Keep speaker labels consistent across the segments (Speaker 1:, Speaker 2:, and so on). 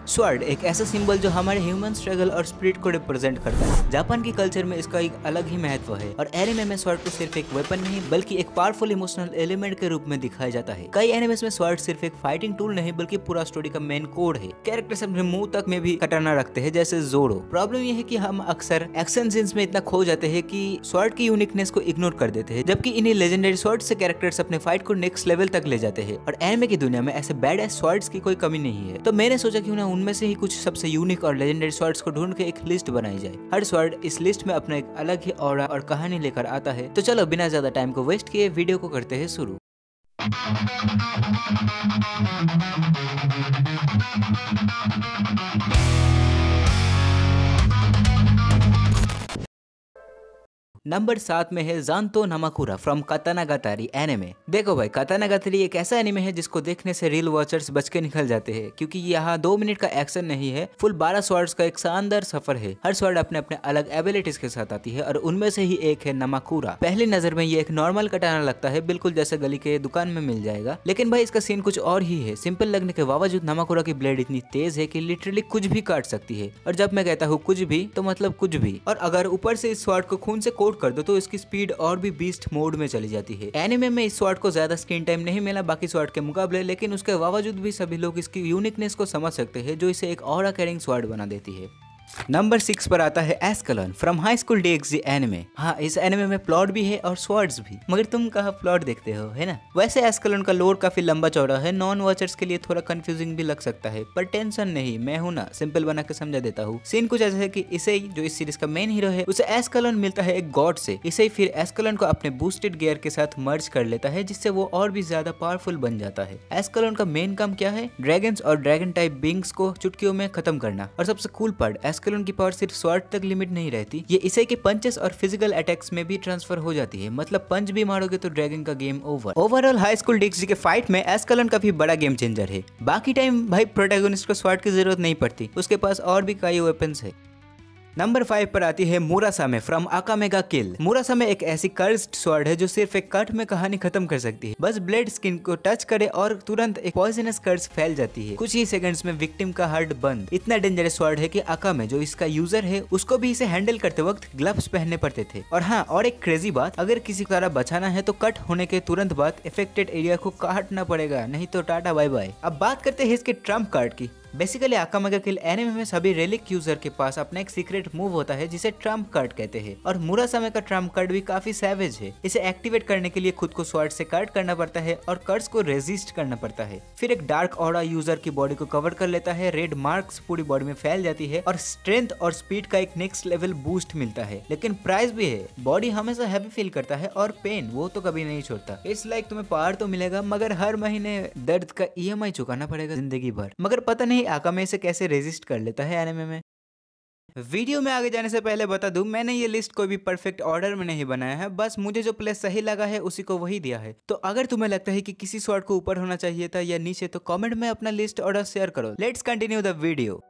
Speaker 1: Sword एक ऐसा symbol जो हमारे ह्यूमन स्ट्रगल और स्पिरिट को रिप्रेजेंट करता है। जापान की कल्चर में इसका एक अलग ही महत्व है और एनिमे में स्वॉर्ड को सिर्फ एक वेपन नहीं बल्कि एक पावरफुल इमोशनल एलिमेंट के रूप में दिखाया जाता है। कई एनिमेस में स्वॉर्ड सिर्फ एक फाइटिंग टूल नहीं बल्कि पूरा स्टोरी का मेन कोड है। कैरेक्टर्स अपने मुंह तक में भी कटाना रखते हैं, जैसे जोरो। प्रॉब्लम यह है कि हम अक्सर एक्शन सीन्स में इतना खो जाते हैं कि स्वॉर्ड की यूनिकनेस को इग्नोर कर देते हैं, जबकि इन्हीं लेजेंडरी स्वॉर्ड से कैरेक्टर्स अपने फाइट को नेक्स्ट लेवल तक ले जाते हैं। और एनिमे की दुनिया में ऐसे बैड एस स्वॉर्ड्स की कोई कमी नहीं है। तो मैंने सोचा क्यों ना उनमें से ही कुछ सबसे यूनिक और लेजेंडरी स्वॉर्ड्स को ढूंढ के एक लिस्ट बनाई जाए। हर स्वॉर्ड इस लिस्ट में अपना एक अलग ही ऑरा और कहानी लेकर आता है। तो चलो बिना ज्यादा टाइम को वेस्ट किए वीडियो को करते हैं शुरू। नंबर 7 में है जानतो नामाकुरा फ्रॉम कातानागातारी एनिमे। देखो भाई, कातानागातारी एक ऐसा एनिमे है जिसको देखने से रियल वॉचर्स बच के निकल जाते हैं, क्योंकि यहाँ 2 मिनट का एक्शन नहीं है, फुल 12 स्वॉर्ड्स का एक शानदार सफर है। हर स्वॉर्ड अपने अपने अलग एबिलिटीज के साथ आती है और उनमें से ही एक है नामाकुरा। पहली नजर में ये एक नॉर्मल कटाना लगता है, बिल्कुल जैसे गली के दुकान में मिल जाएगा, लेकिन भाई इसका सीन कुछ और ही है। सिंपल लगने के बावजूद नामाकुरा की ब्लेड इतनी तेज है कि लिटरली कुछ भी काट सकती है। और जब मैं कहता हूँ कुछ भी, तो मतलब कुछ भी। और अगर ऊपर से इस स्वॉर्ड को खून से कोट कर दो तो इसकी स्पीड और भी बीस्ट मोड में चली जाती है। एनिमे में इस स्वॉर्ड को ज्यादा स्क्रीन टाइम नहीं मिला बाकी स्वॉर्ड के मुकाबले, लेकिन उसके बावजूद भी सभी लोग इसकी यूनिकनेस को समझ सकते हैं, जो इसे एक ऑरा कैरिंग स्वॉर्ड बना देती है। नंबर 6 पर आता है एस्कलोन फ्रॉम हाई स्कूल डीएक्सजी एनिमे। हाँ, इस एनिमे में प्लॉट भी है और स्वॉर्ड्स भी, मगर तुम कहाँ प्लॉट देखते हो, है ना। वैसे एस्कलोन का लोर काफी लंबा चौड़ा है, नॉन वॉचर्स के लिए थोड़ा कंफ्यूजिंग भी लग सकता है, पर टेंशन नहीं, मैं हूं ना, सिंपल बना के समझा देता हूँ। सीन कुछ ऐसा है कि इसे जो इस सीरीज का मेन हीरो है उसे एस्कलोन मिलता है एक गॉड से। इसे फिर एस्कलोन को अपने बूस्टेड गियर के साथ मर्ज कर लेता है, जिससे वो और भी ज्यादा पावरफुल बन जाता है। एस्कलोन का मेन काम क्या है? ड्रैगन्स और ड्रैगन टाइप बींग्स को चुटकियों में खत्म करना। और सबसे कूल पार्ट, एस्कलोन की पावर सिर्फ स्वॉर्ड तक लिमिट नहीं रहती, ये इसे के पंचेस और फिजिकल अटैक्स में भी ट्रांसफर हो जाती है। मतलब पंच भी मारोगे तो ड्रैगन का game over. Overall high school DXG के फाइट में एस्कलोन काफी बड़ा गेम चेंजर है। बाकी टाइम भाई प्रोटैगनिस्ट को स्वॉर्ड की जरूरत नहीं पड़ती, उसके पास और भी कई वेपन्स है। नंबर 5 पर आती है मुरासामे फ्रॉम आकामेगा किल। मुरासामे एक ऐसी कर्स्ड स्वॉर्ड है जो सिर्फ एक कट में कहानी खत्म कर सकती है। बस ब्लेड स्किन को टच करे और तुरंत एक पॉइजनस कर्स फैल जाती है, कुछ ही सेकंड्स में विक्टिम का हार्ट बंद। इतना डेंजरस स्वॉर्ड है कि आकामे जो इसका यूजर है उसको भी इसे हैंडल करते वक्त ग्लव्स पहनने पड़ते थे। और हाँ, और एक क्रेजी बात, अगर किसी तरह बचाना है तो कट होने के तुरंत बाद इफेक्टेड एरिया को काटना पड़ेगा, नहीं तो टाटा बाय बाय। अब बात करते हैं इसके ट्रम्प कार्ड की। बेसिकली आकामेगा किल एनिमे में सभी रेलिक यूजर के पास अपना एक सीक्रेट मूव होता है जिसे ट्रम्प कार्ड कहते हैं, और मुरासामे का ट्रम्प कार्ड भी काफी सैवेज है। इसे एक्टिवेट करने के लिए खुद को स्वॉर्ड से कट करना पड़ता है और कर्स को रेजिस्ट करना पड़ता है। फिर एक डार्क ऑरा यूजर की बॉडी को कवर कर लेता है, रेड मार्क्स पूरी बॉडी में फैल जाती है और स्ट्रेंथ और स्पीड का एक नेक्स्ट लेवल बूस्ट मिलता है। लेकिन प्राइस भी है, बॉडी हमेशा हैवी फील करता है और पेन वो तो कभी नहीं छोड़ता। इस लाइक तुम्हें पावर तो मिलेगा, मगर हर महीने दर्द का EMI चुकाना पड़ेगा जिंदगी भर। मगर पता नहीं आकामे इसे कैसे रेजिस्ट कर लेता है एनिमे में। वीडियो में आगे जाने से पहले बता दूं, मैंने ये लिस्ट कोई भी परफेक्ट ऑर्डर में नहीं बनाया है, बस मुझे जो प्लेस सही लगा है उसी को वही दिया है। तो अगर तुम्हें लगता है कि किसी स्वॉर्ड को ऊपर होना चाहिए था या नीचे, तो कमेंट में अपना लिस्ट ऑर्डर शेयर करो। Let's continue the video.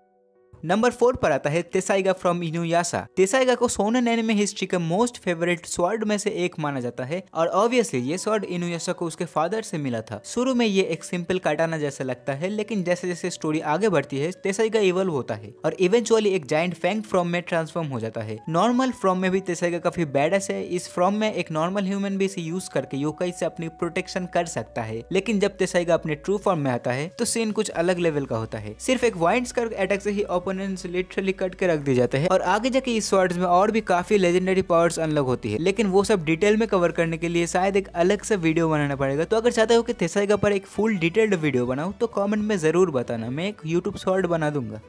Speaker 1: Number 4 पर आता है तेसाइगा फ्रॉम इनुयासा। तेसाइगा को शोनेन एनिमे हिस्ट्री का मोस्ट फेवरेट स्वॉर्ड में से एक माना जाता है, और ऑब्वियसली ये स्वॉर्ड इनुयासा को उसके फादर से मिला था। शुरू में ये एक सिंपल काटाना जैसा लगता है, लेकिन जैसे जैसे स्टोरी आगे बढ़ती है तेसाइगा इवॉल्व होता है और इवेंचुअली एक जायंट फैंग फ्रॉम में ट्रांसफॉर्म हो जाता है। नॉर्मल फ्रॉम में भी तेसाइगा काफी बैडस है। इस फ्रॉम में एक नॉर्मल ह्यूमन भी इसे यूज करके योकाई से अपनी प्रोटेक्शन कर सकता है, लेकिन जब तेसाइगा अपने ट्रू फॉर्म में आता है तो सीन कुछ अलग लेवल का होता है। सिर्फ एक वाइंड स्कर्व अटैक से ही लिटरली कट के रख दिए जाते हैं, और आगे जाके इस स्वॉर्ड्स में और भी काफी लेजेंडरी पावर्स अनलॉक होती है, लेकिन वो सब डिटेल में कवर करने के लिए शायद एक अलग से वीडियो बनाना पड़ेगा। तो अगर चाहते हो कि तेसाइगा पर एक फुल डिटेल्ड वीडियो बनाऊं तो कमेंट में जरूर बताना, मैं एक यूट्यूब शॉर्ट बना दूंगा।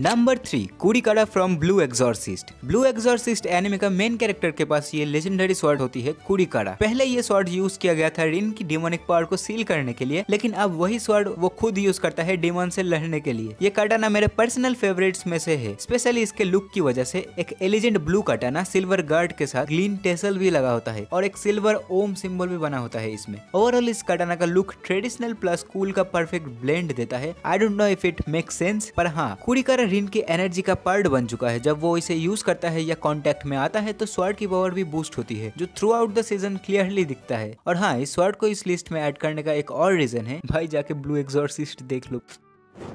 Speaker 1: Number 3 Kurikara from Blue Exorcist. Blue Exorcist anime का मेन कैरेक्टर के पास ये लेजेंडरी स्वॉर्ड होती है कुरिकारा। पहले ये स्वॉर्ड यूज किया गया था रिन की डिमोनिक पावर को सील करने के लिए, लेकिन अब वही स्वॉर्ड वो खुद यूज करता है डिमोन से लड़ने के लिए। ये काटाना मेरे पर्सनल फेवरेट्स में से है, स्पेशली इसके लुक की वजह से। एक एलिजेंट ब्लू काटाना सिल्वर गार्ड के साथ ग्रीन टेसल भी लगा होता है और एक सिल्वर ओम सिंबल भी बना होता है इसमें। ओवरऑल इस काटाना का लुक ट्रेडिशनल प्लस कूल का परफेक्ट ब्लेंड देता है। I don't know if it make sense, पर हाँ, कुरिकारा रिन की एनर्जी का पार्ट बन चुका है। जब वो इसे यूज करता है या कांटेक्ट में आता है तो स्वॉर्ड की पावर भी बूस्ट होती है, जो through out the season clearly दिखता है। और हाँ, इस स्वॉर्ड को इस लिस्ट में ऐड करने का एक और रीजन है, भाई जाके ब्लू एग्जॉर्सिस्ट देख लो।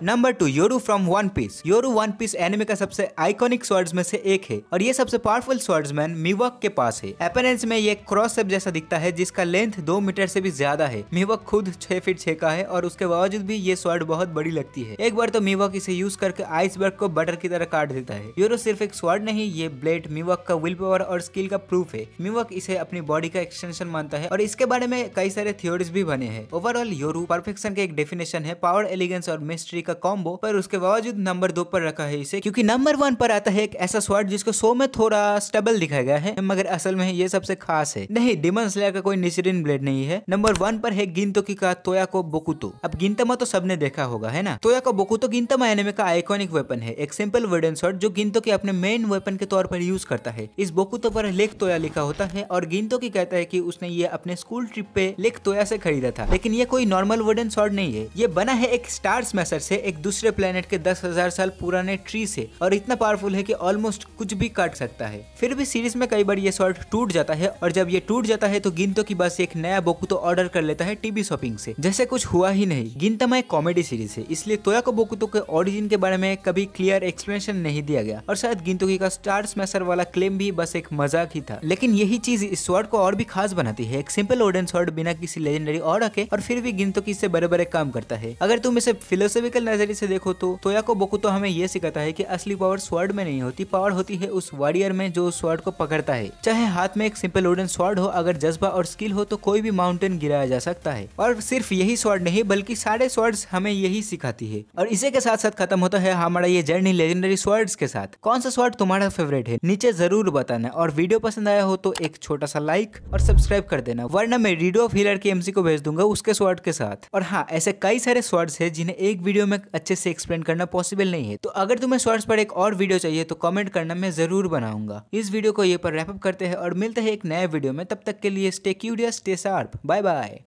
Speaker 1: Number 2, Yoru from One Piece. Yoru One Piece anime का सबसे आइकॉनिक स्वर्ड्स में से एक है और ये सबसे पावरफुल स्वर्ड्समैन मिवक के पास है। अपीयरेंस में ये क्रॉस शेप जैसा दिखता है जिसका लेंथ 2 मीटर से भी ज्यादा है। मिवक खुद 6 फीट 6 का है और उसके बावजूद भी ये स्वर्ड बहुत बड़ी लगती है। एक बार तो मिवक इसे यूज करके आइसबर्ग को बटर की तरह काट देता है। योरू सिर्फ एक स्वर्ड नहीं, ये ब्लेड मिवक का विल पावर और स्किल का प्रूफ है। मिवक इसे अपनी बॉडी का एक्सटेंशन मानता है और इसके बारे में कई सारे थ्योरीज भी बने हैं। ओवरऑल योरू परफेक्शन का एक डेफिनेशन है, पावर, एलिगेंस और मिस्ट्री का कॉम्बो, पर उसके बावजूद नंबर 2 पर रखा है इसे, क्योंकि नंबर 1 पर आता है एक ऐसा स्वॉर्ड जिसको शो में थोड़ा स्टेबल दिखाया गया है मगर असल में ये सबसे खास है। नहीं, डिमन स्लेयर का कोई निशिरिन ब्लेड नहीं है। नंबर 1 पर है गिनतोकी का तोयाको बोकुतो। अब गिंतमा तो सबने देखा होगा, है ना। तोयाको बोकुतो गिंतमा एनिमे का आइकॉनिक वेपन है, एक सिंपल वुडन स्वॉर्ड जो गिंतोकी अपने मेन वेपन के तौर पर यूज करता है। इस बोकुतो पर लेक तोया लिखा होता है और गिंतोकी कहता है कि उसने ये अपने स्कूल ट्रिप पे लेक तोया से खरीदा था। लेकिन ये कोई नॉर्मल वुडन स्वॉर्ड नहीं है, ये बना है एक स्टार स्मैशर से, एक दूसरे प्लेनेट के 10,000 साल पुराने ट्री से, और इतना पावरफुल है कि ऑलमोस्ट कुछ भी काट सकता है। फिर भी सीरीज में कई बार ये स्वॉर्ड टूट जाता है और जब ये टूट जाता है तो गिंतोकी बस एक नया बोकुतो ऑर्डर कर लेता है टीवी शॉपिंग से, जैसे कुछ हुआ ही नहीं। गिंतमा एक कॉमेडी सीरीज है, इसलिए तोयाको बोकुतो के ओरिजिन के बारे में कभी क्लियर एक्सप्लेनेशन नहीं दिया गया और शायद गिंतोकी का स्टार स्मैशर वाला क्लेम भी बस एक मजाक ही था। लेकिन यही चीज इस स्वॉर्ड को और भी खास बनाती है, एक सिंपल वुडन स्वॉर्ड बिना किसी लेजेंडरी ऑर्डर के, और फिर भी गिंतोकी से बड़े बड़े काम करता है। अगर तुम इसे फिलोसॉफिकल नजरिए से देखो तो तोयाको बोकुतो हमें ये सिखाता है कि असली पावर स्वॉर्ड में नहीं होती, पावर होती है उस वॉरियर में जो स्वॉर्ड को पकड़ता है। चाहे हाथ में एक सिंपल वुडन स्वॉर्ड हो, अगर जज्बा और स्किल हो तो कोई भी माउंटेन गिराया जा सकता है। और सिर्फ यही स्वॉर्ड नहीं बल्कि सारे स्वॉर्ड्स हमें यही सिखाती है। और इसी के साथ साथ खत्म होता है हमारा ये जर्नी लेजेंडरी स्वॉर्ड्स के साथ। कौन सा स्वॉर्ड तुम्हारा फेवरेट है नीचे जरूर बताना, और वीडियो पसंद आया हो तो एक छोटा सा लाइक और सब्सक्राइब कर देना, वरना मैं रीडो ऑफ हीलर की एमसी को भेज दूंगा उसके स्वॉर्ड के साथ। और हाँ, ऐसे कई सारे स्वॉर्ड्स है जिन्हें एक वीडियो में अच्छे से एक्सप्लेन करना पॉसिबल नहीं है, तो अगर तुम्हें स्वॉर्ड्स पर एक और वीडियो चाहिए तो कमेंट करना, मैं जरूर बनाऊंगा। इस वीडियो को ये पर रैप अप करते हैं और मिलते हैं एक नए वीडियो में, तब तक के लिए stay curious, stay sharp, bye bye.